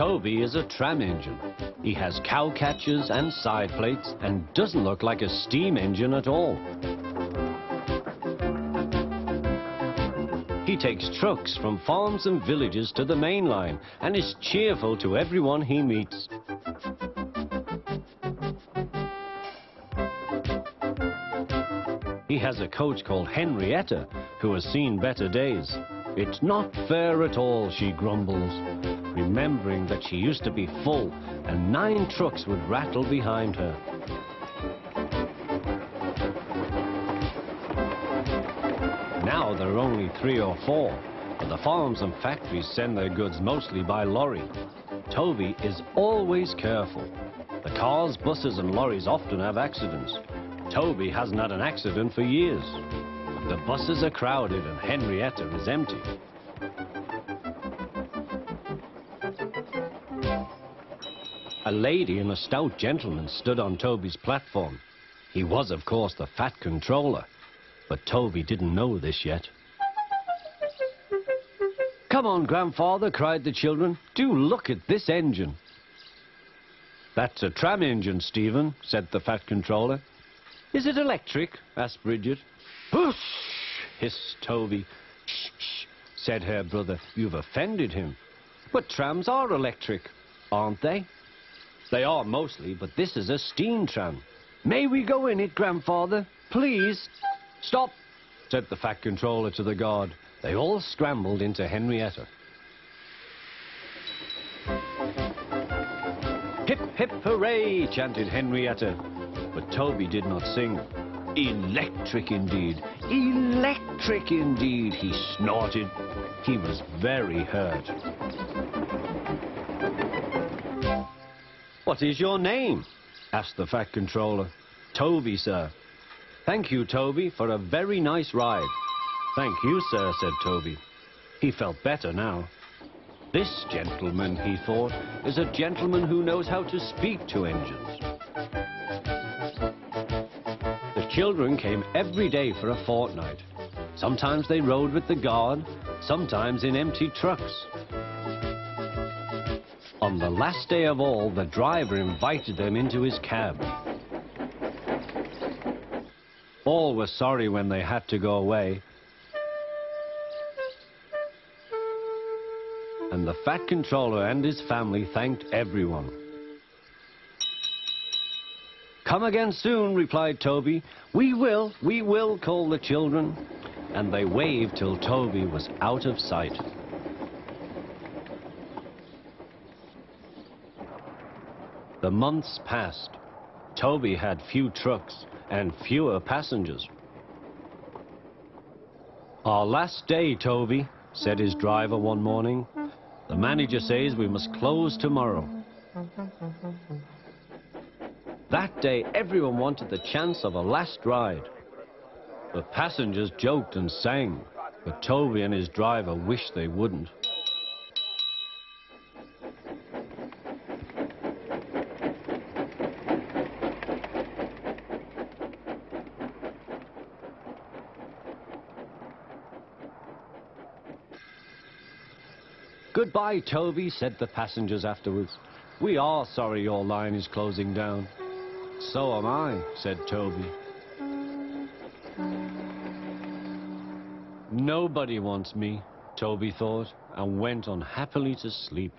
Toby is a tram engine. He has cow catchers and side plates and doesn't look like a steam engine at all. He takes trucks from farms and villages to the main line and is cheerful to everyone he meets. He has a coach called Henrietta, who has seen better days. It's not fair at all, she grumbles, remembering that she used to be full and 9 trucks would rattle behind her. Now there are only 3 or 4, but the farms and factories send their goods mostly by lorry. Toby is always careful. The cars, buses and lorries often have accidents. Toby hasn't had an accident for years. The buses are crowded and Henrietta is empty. A lady and a stout gentleman stood on Toby's platform. He was, of course, the fat controller, but Toby didn't know this yet. "Come on, grandfather," cried the children. "Do look at this engine." "That's a tram engine, Stephen," said the fat controller. "Is it electric?" asked Bridget. "Whoosh!" hissed Toby. "Shh, shh," said her brother. "You've offended him." "But trams are electric, aren't they?" "They are mostly, but this is a steam tram." "May we go in it, grandfather? Please?" "Stop," said the fat controller to the guard. They all scrambled into Henrietta. "Hip, hip, hooray!" chanted Henrietta. But Toby did not sing. "Electric indeed, electric indeed," he snorted. He was very hurt. "What is your name?" asked the fat controller. "Toby, sir." "Thank you, Toby, for a very nice ride." "Thank you, sir," said Toby. He felt better now. This gentleman, he thought, is a gentleman who knows how to speak to engines. The children came every day for a fortnight. Sometimes they rode with the guard, sometimes in empty trucks. On the last day of all, the driver invited them into his cab. All were sorry when they had to go away. And the fat controller and his family thanked everyone. "Come again soon," replied Toby. We will," called the children. And they waved till Toby was out of sight. The months passed. Toby had few trucks and fewer passengers. "Our last day, Toby," said his driver one morning. "The manager says we must close tomorrow." That day, everyone wanted the chance of a last ride. The passengers joked and sang, but Toby and his driver wished they wouldn't. "Goodbye, Toby," said the passengers afterwards. "We are sorry your line is closing down." "So am I," said Toby. Nobody wants me, Toby thought, and went unhappily to sleep.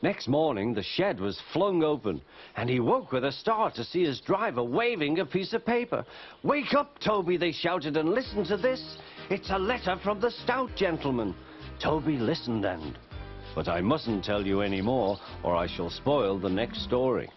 Next morning, the shed was flung open, and he woke with a start to see his driver waving a piece of paper. "Wake up, Toby," they shouted, "and listen to this. It's a letter from the Stout Gentleman." Toby listened but I mustn't tell you any more, or I shall spoil the next story.